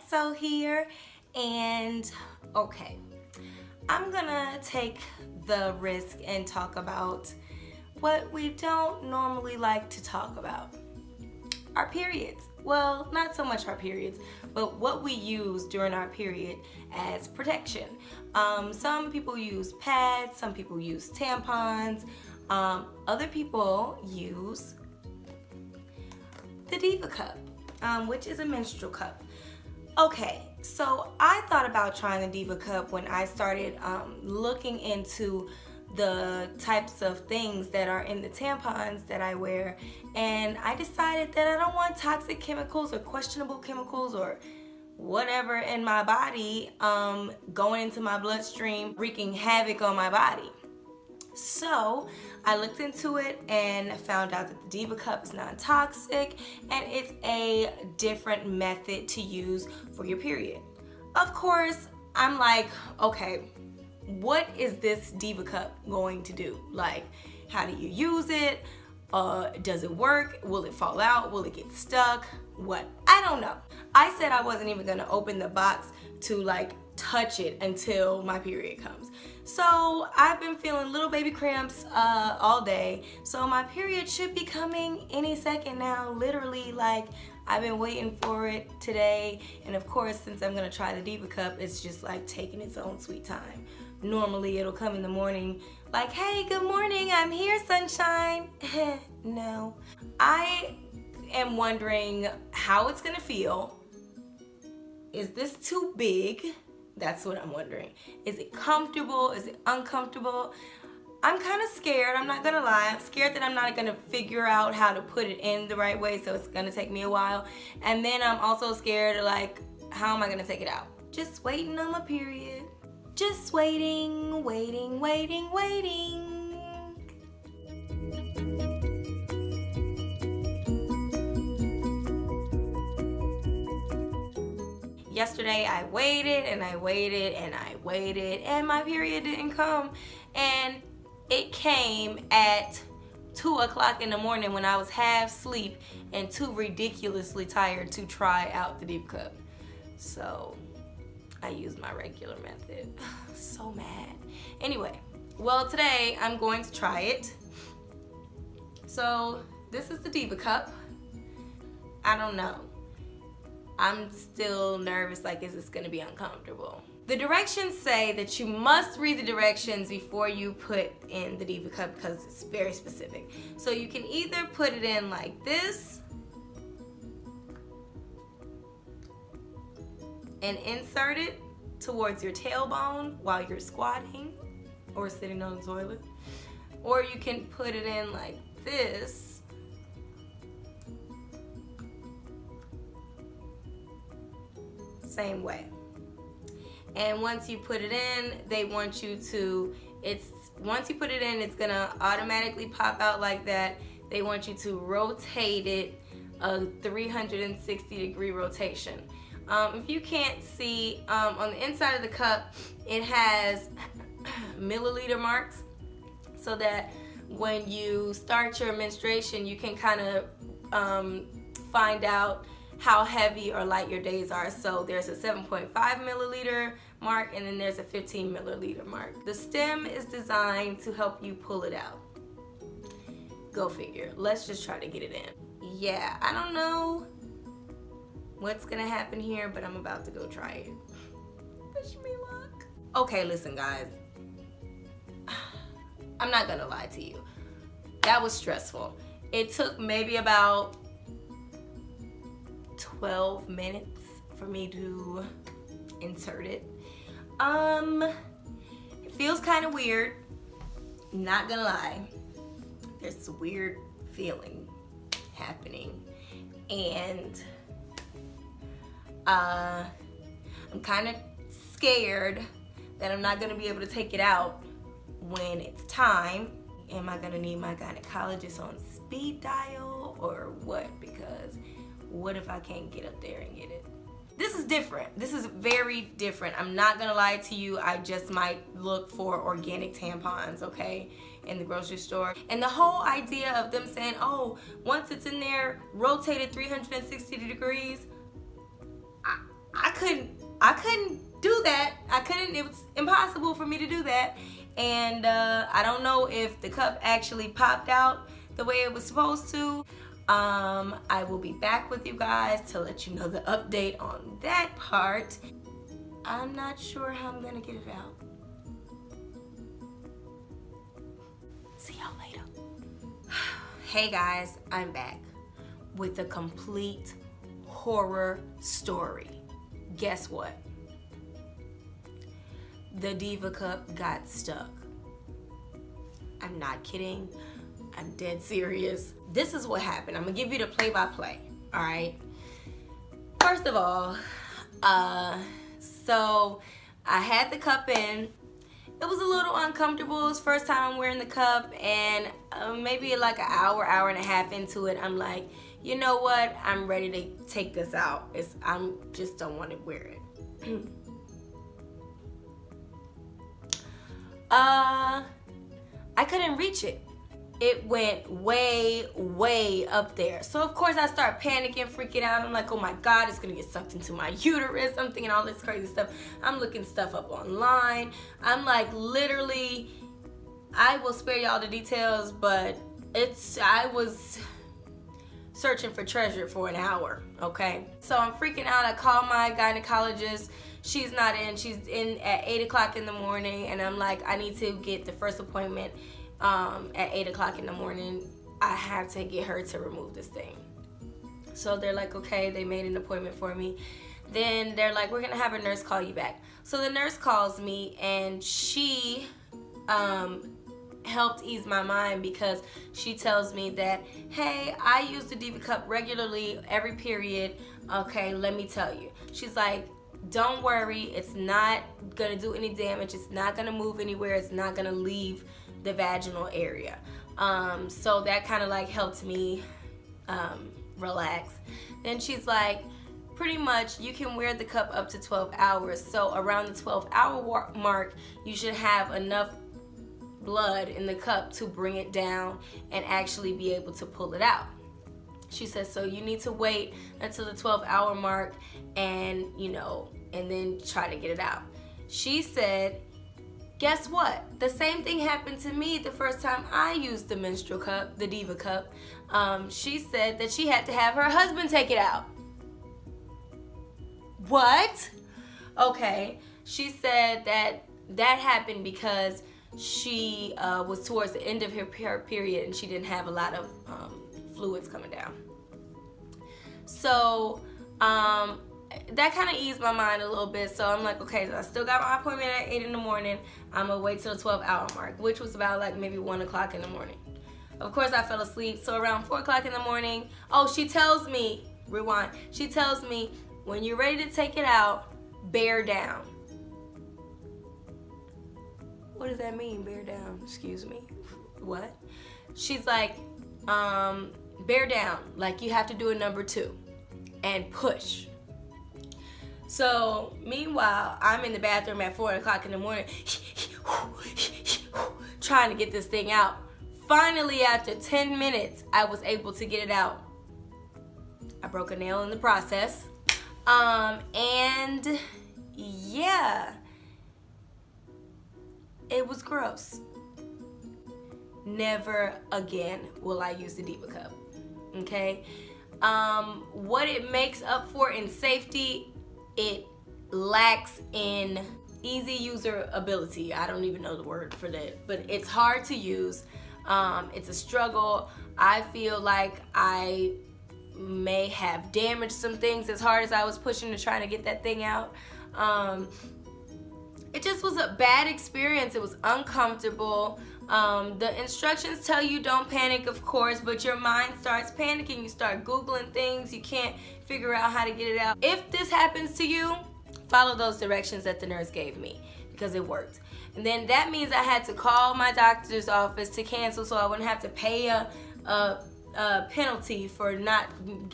FleekyXO here, and okay, I'm gonna take the risk and talk about what we don't normally like to talk about. Our periods. Well, not so much our periods, but what we use during our period as protection. Some people use pads, some people use tampons, other people use the Diva Cup, which is a menstrual cup. Okay, so I thought about trying the Diva Cup when I started looking into the types of things that are in the tampons that I wear, and I decided that I don't want toxic chemicals or questionable chemicals or whatever in my body going into my bloodstream, wreaking havoc on my body. So I looked into it and found out that the Diva Cup is non-toxic and it's a different method to use for your period. Of course, I'm like, okay, what is this Diva Cup going to do? Like, how do you use it? Does it work? Will it fall out? Will it get stuck? What? I don't know. I said I wasn't even gonna open the box to like touch it until my period comes. So I've been feeling little baby cramps all day. So my period should be coming any second now. Literally, like, I've been waiting for it today. And of course, since I'm gonna try the Diva Cup, it's just like taking its own sweet time. Normally it'll come in the morning like, hey, good morning, I'm here, sunshine. No. I am wondering how it's gonna feel. Is this too big? That's what I'm wondering. Is it comfortable? Is it uncomfortable? I'm kind of scared, I'm not gonna lie. I'm scared that I'm not gonna figure out how to put it in the right way, so it's gonna take me a while. And then I'm also scared, like, how am I gonna take it out? Just waiting on my period. Just waiting, waiting, waiting, waiting. Yesterday I waited and I waited and I waited and my period didn't come, and it came at 2 o'clock in the morning when I was half asleep and too ridiculously tired to try out the Diva Cup. So I used my regular method. So mad. Anyway, well, today I'm going to try it. So this is the Diva Cup. I don't know. I'm still nervous, like, is this gonna be uncomfortable? The directions say that you must read the directions before you put in the Diva Cup because it's very specific. So you can either put it in like this and insert it towards your tailbone while you're squatting or sitting on the toilet, or you can put it in like this same way. And once you put it in, they want you to, once you put it in, it's gonna automatically pop out like that. They want you to rotate it a 360-degree rotation. If you can't see, on the inside of the cup, it has milliliter marks so that when you start your menstruation, you can kind of find out how heavy or light your days are. So there's a 7.5 milliliter mark, and then there's a 15 milliliter mark. The stem is designed to help you pull it out. Go figure. Let's just try to get it in. Yeah, I don't know what's gonna happen here, but I'm about to go try it. Wish me luck. Okay, listen guys. I'm not gonna lie to you. That was stressful. It took maybe about 12 minutes for me to insert it. It feels kind of weird, not gonna lie. There's a weird feeling happening, and I'm kind of scared that I'm not gonna be able to take it out when it's time. Am I gonna need my gynecologist on speed dial or what? Because what if I can't get up there and get it? This is different. This is very different. I'm not gonna lie to you. I just might look for organic tampons, okay, in the grocery store. And the whole idea of them saying, oh, once it's in there, rotate it 360 degrees, I couldn't do that. It was impossible for me to do that. And I don't know if the cup actually popped out the way it was supposed to. I will be back with you guys to let you know the update on that part. I'm not sure how I'm gonna get it out. See y'all later. Hey guys, I'm back with a complete horror story. Guess what? The Diva Cup got stuck. I'm not kidding. I'm dead serious. This is what happened. I'm gonna give you the play-by-play, all right? First of all, so I had the cup in. It was a little uncomfortable. It was the first time I'm wearing the cup, and maybe like an hour and a half into it, I'm like, you know what? I'm ready to take this out. I just don't want to wear it. I couldn't reach it. It went way up there. So of course I start panicking, freaking out. I'm like, oh my God, it's gonna get sucked into my uterus. I'm thinking all this crazy stuff. I'm looking stuff up online. I'm like, literally, I will spare y'all the details, but I was searching for treasure for an hour, okay? So I'm freaking out. I call my gynecologist. She's not in. She's in at 8 o'clock in the morning, and I'm like, I need to get the first appointment at 8 o'clock in the morning. I have to get her to remove this thing. So they're like, okay, they made an appointment for me. Then they're like, we're gonna have a nurse call you back. So the nurse calls me, and she helped ease my mind, because she tells me that, hey, I use the Diva Cup regularly every period. Okay, let me tell you. She's like, don't worry, it's not gonna do any damage. It's not gonna move anywhere. It's not gonna leave the vaginal area. So that kind of like helped me relax. Then she's like, pretty much you can wear the cup up to 12 hours. So around the 12-hour mark, you should have enough blood in the cup to bring it down and actually be able to pull it out. She says, so you need to wait until the 12-hour mark and, and then try to get it out. She said, guess what? The same thing happened to me the first time I used the menstrual cup, the Diva Cup. She said that she had to have her husband take it out. What? Okay. She said that happened because she was towards the end of her period, and she didn't have a lot of fluids coming down. So that kind of eased my mind a little bit. So I'm like, okay, so I still got my appointment at 8 in the morning. I'm gonna wait till the 12-hour mark, which was about like maybe 1 o'clock in the morning. Of course I fell asleep. So around 4 o'clock in the morning, she tells me, rewind, she tells me, when you're ready to take it out, bear down. What does that mean, bear down? Excuse me, what? She's like, bear down, like you have to do a number 2 and push. So meanwhile, I'm in the bathroom at 4 o'clock in the morning trying to get this thing out. Finally, after 10 minutes, I was able to get it out. I broke a nail in the process. And yeah, it was gross. Never again will I use the Diva Cup, okay? What it makes up for in safety, it lacks in easy user ability. I don't even know the word for that, but it's hard to use. It's a struggle. I feel like I may have damaged some things as hard as I was pushing to try to get that thing out. It just was a bad experience. It was uncomfortable. The instructions tell you don't panic, of course, but your mind starts panicking. You start Googling things. You can't figure out how to get it out. If this happens to you, follow those directions that the nurse gave me, because it worked. And then that means I had to call my doctor's office to cancel, so I wouldn't have to pay a penalty for not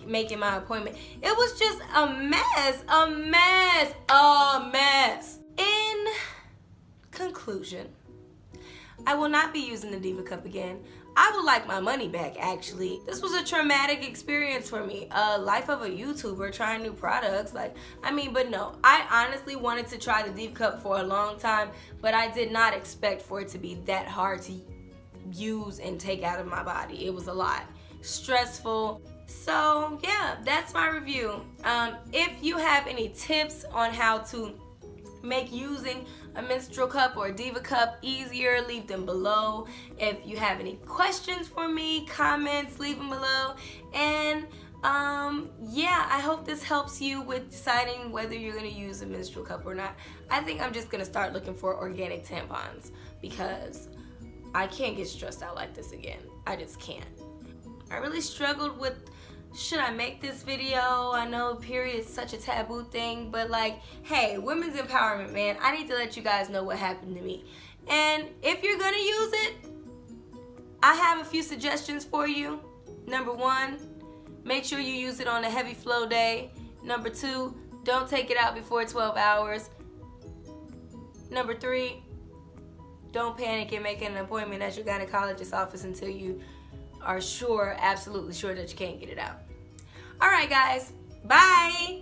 making my appointment. It was just a mess. In conclusion, I will not be using the Diva Cup again. I would like my money back, actually. This was a traumatic experience for me. Life of a YouTuber, trying new products. But no. I honestly wanted to try the Diva Cup for a long time, but I did not expect for it to be that hard to use and take out of my body. It was a lot. Stressful. So yeah, that's my review. If you have any tips on how to make using a menstrual cup or a Diva Cup easier, leave them below. If you have any questions for me, comments, leave them below. And yeah, I hope this helps you with deciding whether you're gonna use a menstrual cup or not. I think I'm just gonna start looking for organic tampons because I can't get stressed out like this again. I just can't. I really struggled with, should I make this video? I know period is such a taboo thing, but hey, women's empowerment, man. I need to let you guys know what happened to me. And if you're gonna use it, I have a few suggestions for you. Number 1, make sure you use it on a heavy flow day. Number 2, don't take it out before 12 hours. Number 3, don't panic and make an appointment at your gynecologist's office until you are sure, absolutely sure that you can't get it out. All right, guys. Bye.